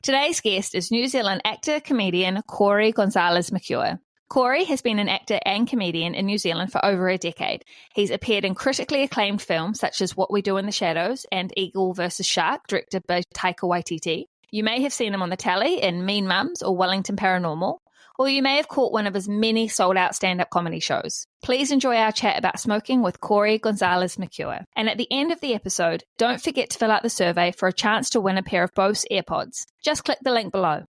Today's guest is New Zealand actor-comedian Cori Gonzalez-Macuer. Cori has been an actor and comedian in New Zealand for over a decade. He's appeared in critically acclaimed films such as What We Do in the Shadows and Eagle vs. Shark, directed by Taika Waititi. You may have seen him on the telly in Mean Mums or Wellington Paranormal, or you may have caught one of his many sold-out stand-up comedy shows. Please enjoy our chat about smoking with Cori Gonzalez-Macuer. And at the end of the episode, don't forget to fill out the survey for a chance to win a pair of Bose AirPods. Just click the link below.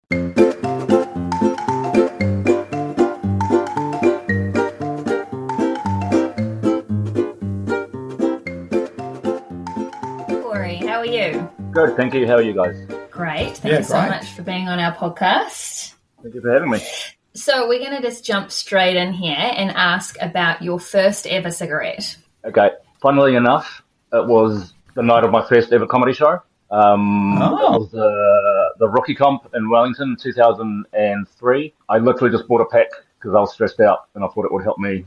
Cori, how are you? Good, thank you. How are you guys? Great. Thank you so much for being on our podcast. Thank you for having me. So we're going to just jump straight in here and ask about your first ever cigarette. Okay. Funnily enough, it was the night of my first ever comedy show. It was the Rookie Comp in Wellington, 2003. I literally just bought a pack because I was stressed out and I thought it would help me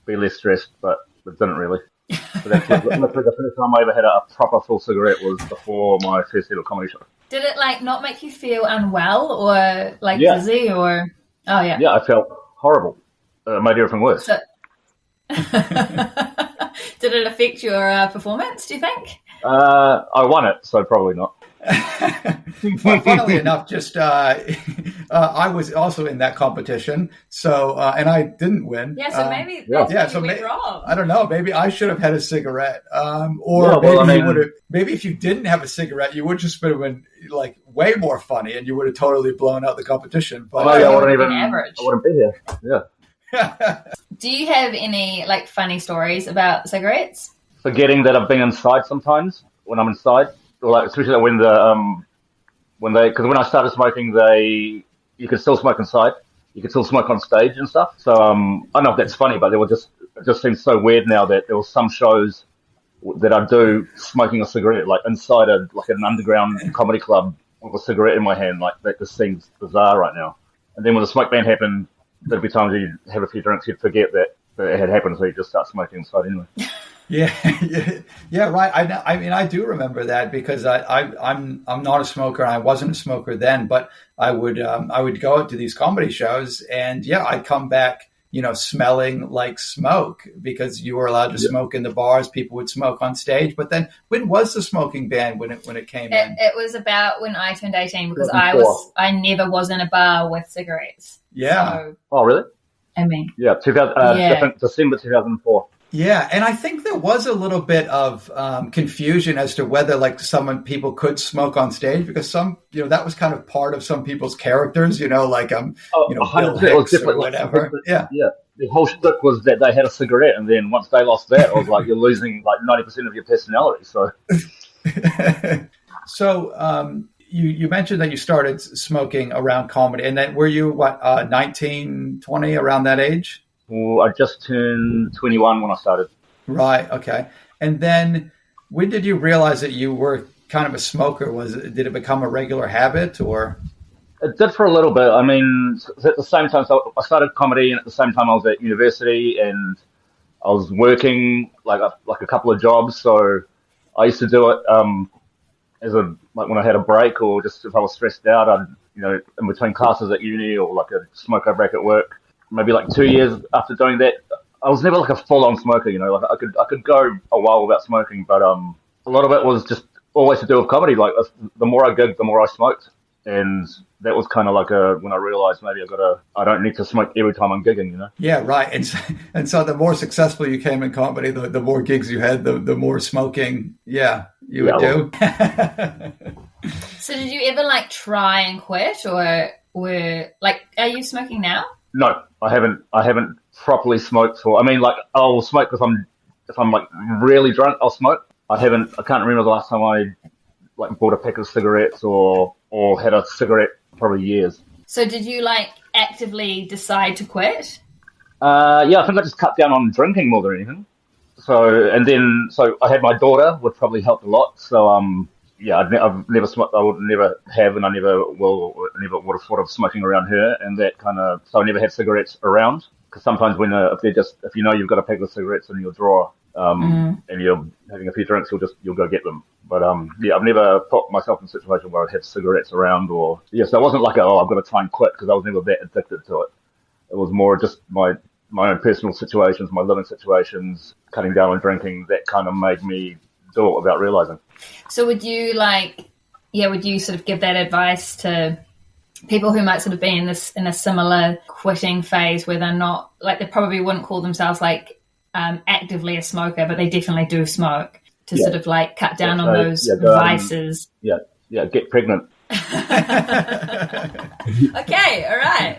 be less stressed, but it didn't really. So that's literally the first time I ever had a proper full cigarette was before my first ever comedy show. Did it not make you feel unwell or dizzy or? Oh yeah. Yeah, I felt horrible. It made everything worse. So... Did it affect your performance, do you think? I won it, so probably not. Well, funnily enough, I was also in that competition, so and I didn't win. Yeah, so maybe that's went wrong. I don't know. Maybe I should have had a cigarette, maybe if you didn't have a cigarette, you would just have been way more funny, and you would have totally blown out the competition. But I wouldn't be here. Yeah. Do you have any funny stories about cigarettes? Forgetting that I've been inside sometimes when I'm inside. Especially when because when I started smoking, you could still smoke inside, you could still smoke on stage and stuff. So I don't know if that's funny, but it just seems so weird now that there were some shows that I do smoking a cigarette inside an underground comedy club with a cigarette in my hand. That just seems bizarre right now. And then when the smoke ban happened, there'd be times you'd have a few drinks, you'd forget that it had happened, so you just start smoking inside anyway. Yeah, right. I mean, I do remember that because I'm not a smoker, and I wasn't a smoker then. But I would go out to these comedy shows, and I'd come back, smelling like smoke because you were allowed to smoke in the bars. People would smoke on stage. But then, when was the smoking ban when it came in? It was about when I turned 18 because I never was in a bar with cigarettes. Yeah. So, oh, really? I mean, December 2004. Yeah, and I think there was a little bit of confusion as to whether people could smoke on stage because that was kind of part of some people's characters, Bill Hicks or whatever. Yeah. The whole shtick was that they had a cigarette, and then once they lost that, it was you're losing 90% of your personality. So, you mentioned that you started smoking around comedy, and then were you 19, 20, around that age? Well, I just turned 21 when I started. Right. Okay. And then when did you realize that you were kind of a smoker? Did it become a regular habit or? It did for a little bit. I mean, at the same time, so I started comedy, and at the same time I was at university and I was working a couple of jobs. So I used to do it when I had a break or just if I was stressed out, I'd, in between classes at uni or a smoker break at work. Maybe 2 years after doing that, I was never a full-on smoker. I could go a while without smoking, but a lot of it was just always to do with comedy. The more I gigged, the more I smoked, and that was kind of when I realized maybe I don't need to smoke every time I'm gigging. Yeah, right. And so the more successful you came in comedy, the more gigs you had, the more smoking. Yeah, you would do. So did you ever try and quit, or are you smoking now? No, I haven't properly smoked for. I mean, I'll smoke if I'm really drunk. I'll smoke. I can't remember the last time I bought a pack of cigarettes or had a cigarette probably years. So did you actively decide to quit? Yeah, I think I just cut down on drinking more than anything. So I had my daughter, which probably helped a lot. So I've never smoked. I would never have, and I never will. Never would have thought of smoking around her, and that so I never had cigarettes around. Because sometimes if you've got a pack of cigarettes in your drawer, and you're having a few drinks, you'll go get them. But I've never put myself in a situation where I'd have cigarettes around, so it wasn't like I've got to try and quit, because I was never that addicted to it. It was more just my own personal situations, my living situations, cutting down on drinking, that kind of made me do it without realizing. So would you sort of give that advice to people who might sort of be in a similar quitting phase, where they're not, like, they probably wouldn't call themselves like actively a smoker, but they definitely do smoke, to sort of like cut down on those vices? Get pregnant. Okay, all right.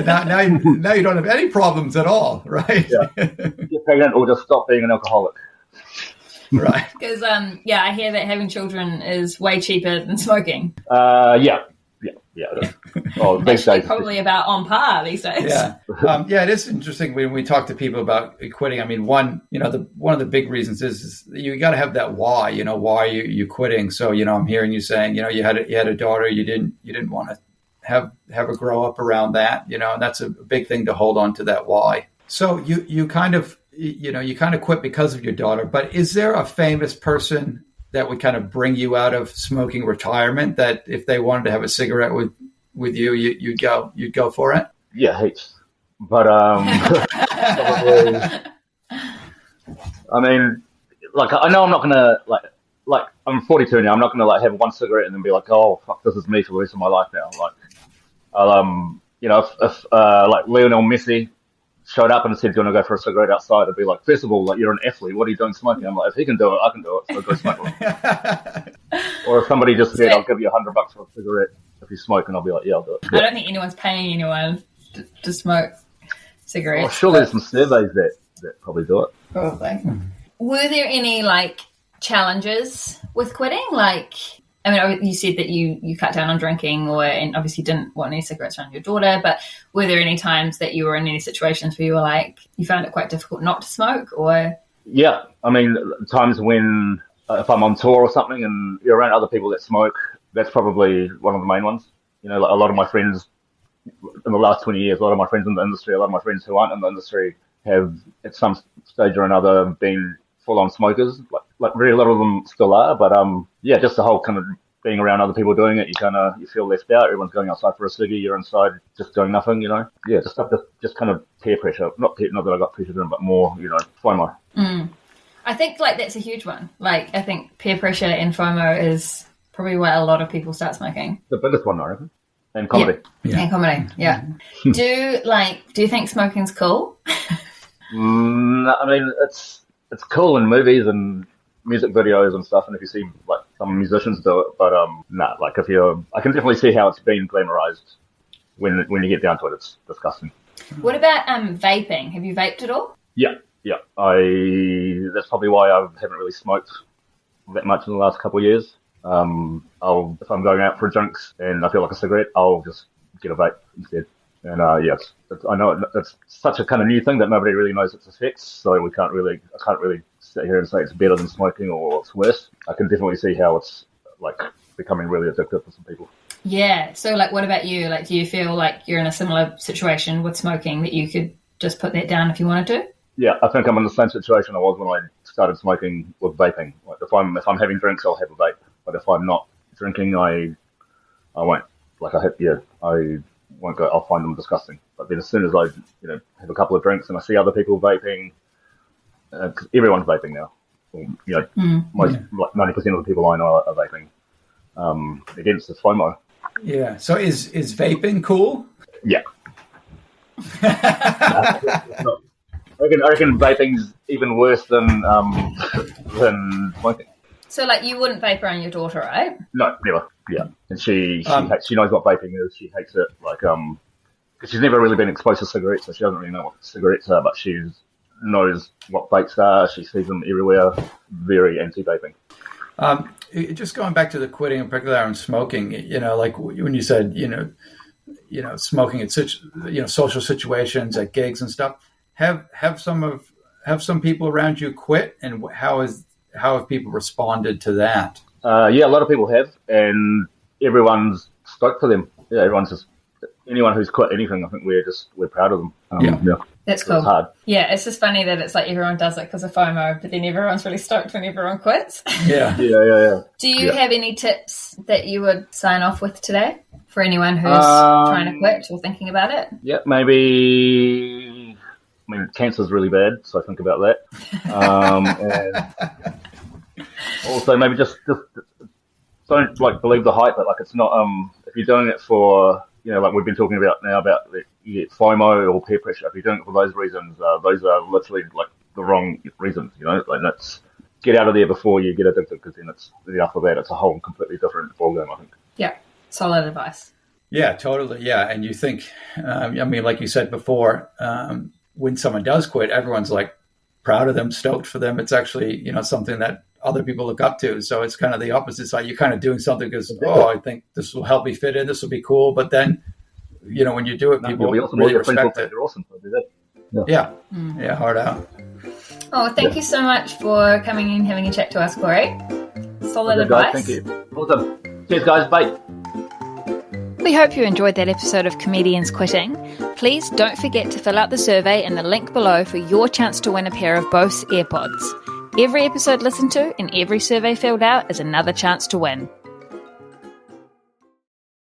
Now you don't have any problems at all, right? Get pregnant, or just stop being an alcoholic. Right. Because I hear that having children is way cheaper than smoking. Oh, these days, probably about on par these days. It is interesting when we talk to people about quitting. I mean, one of the big reasons is you got to have that why. Why you quitting? So I'm hearing you saying, you had a daughter, you didn't want to have her grow up around that, and that's a big thing to hold on to, that why. So you kind of quit because of your daughter. But is there a famous person that would kind of bring you out of smoking retirement, that if they wanted to have a cigarette with you, you'd go for it? Yeah, heaps. But probably, I mean, like, I know I'm not gonna like I'm 42 now. I'm not gonna have one cigarette and then be like, oh fuck, this is me for the rest of my life now. Like, I'll if like Lionel Messi showed up and said, "Do you want to go for a cigarette outside?" I'd be like, first of all, like, you're an athlete. What are you doing smoking? I'm like, if he can do it, I can do it. So go smoke one. Or if somebody just said, "I'll give you $100 for a cigarette if you smoke," and I'll be like, "Yeah, I'll do it." I don't think anyone's paying anyone to smoke cigarettes. Oh, sure, there's some surveys that probably do it. Probably. Were there any challenges with quitting? I mean, you said that you cut down on drinking, and obviously didn't want any cigarettes around your daughter, but were there any times that you were in any situations where you were you found it quite difficult not to smoke, or? Yeah, I mean, times when, if I'm on tour or something and you're around other people that smoke, that's probably one of the main ones. A lot of my friends in the last 20 years, a lot of my friends in the industry, a lot of my friends who aren't in the industry have at some stage or another been full-on smokers. Like very little of them still are, but just the whole kind of being around other people doing it, you feel left out. Everyone's going outside for a ciggy, you're inside just doing nothing, just stuff, just kind of peer pressure. Not that I got pressured in, but more, FOMO. I think that's a huge one. I think peer pressure and FOMO is probably why a lot of people start smoking. The biggest one, I reckon. And comedy. Yeah. And comedy, yeah. Do you think smoking's cool? I mean, it's cool in movies and music videos and stuff, and if you see some musicians do it, but I can definitely see how it's been glamorized. When you get down to it, it's disgusting. What about vaping? Have you vaped at all? Yeah. That's probably why I haven't really smoked that much in the last couple of years. If I'm going out for drinks and I feel like a cigarette, I'll just get a vape instead. And I know it's such a kind of new thing that nobody really knows its effects, so I can't really sit here and say it's better than smoking or it's worse. I can definitely see how it's becoming really addictive for some people. Yeah. So what about you? Do you feel like you're in a similar situation with smoking, that you could just put that down if you wanted to? Yeah, I think I'm in the same situation I was when I started smoking with vaping. If I'm having drinks, I'll have a vape, but if I'm not drinking, I won't. I won't go. I'll find them disgusting. But then as soon as I have a couple of drinks and I see other people vaping, everyone's vaping now. Most 90% of the people I know are vaping. Against the FOMO. Yeah. So is vaping cool? Yeah. I reckon vaping's even worse than smoking. So, you wouldn't vape around your daughter, right? No, never. Yeah, and she knows what vaping is. She hates it. Because she's never really been exposed to cigarettes, so she doesn't really know what cigarettes are. But she knows what vapes are. She sees them everywhere. Very anti-vaping. Just going back to the quitting, in particular, on smoking. When you said, smoking at such, social situations, at gigs and stuff. Have some people around you quit, and how have people responded to that? A lot of people have, and everyone's stoked for them. Yeah, everyone's just, anyone who's quit anything, I think we're proud of them. That's cool. It's hard. Yeah, it's just funny that it's like everyone does it because of FOMO, but then everyone's really stoked when everyone quits. Yeah. Do you have any tips that you would sign off with today for anyone who's trying to quit or thinking about it? Yeah, maybe. I mean, cancer's really bad, so think about that. And also, maybe just don't believe the hype. But it's not. If you're doing it for we've been talking about now about you get FOMO or peer pressure. If you're doing it for those reasons, those are literally the wrong reasons. That's get out of there before you get addicted, because then it's after that it's a whole completely different ballgame, I think. Yeah, solid advice. Yeah, totally. Yeah, and you think, like you said before, when someone does quit, everyone's proud of them, stoked for them. It's actually something that other people look up to. So it's kind of the opposite side. You're kind of doing something because, I think this will help me fit in. This will be cool. But then, when you do it, people really respect it. You're awesome. So do that. Yeah, hard out. Oh, thank you so much for coming in, having a chat to us, Cori. Solid advice. Guys, thank you. Awesome. Cheers, guys. Bye. We hope you enjoyed that episode of Comedians Quitting. Please don't forget to fill out the survey in the link below for your chance to win a pair of Bose AirPods. Every episode listened to and every survey filled out is another chance to win.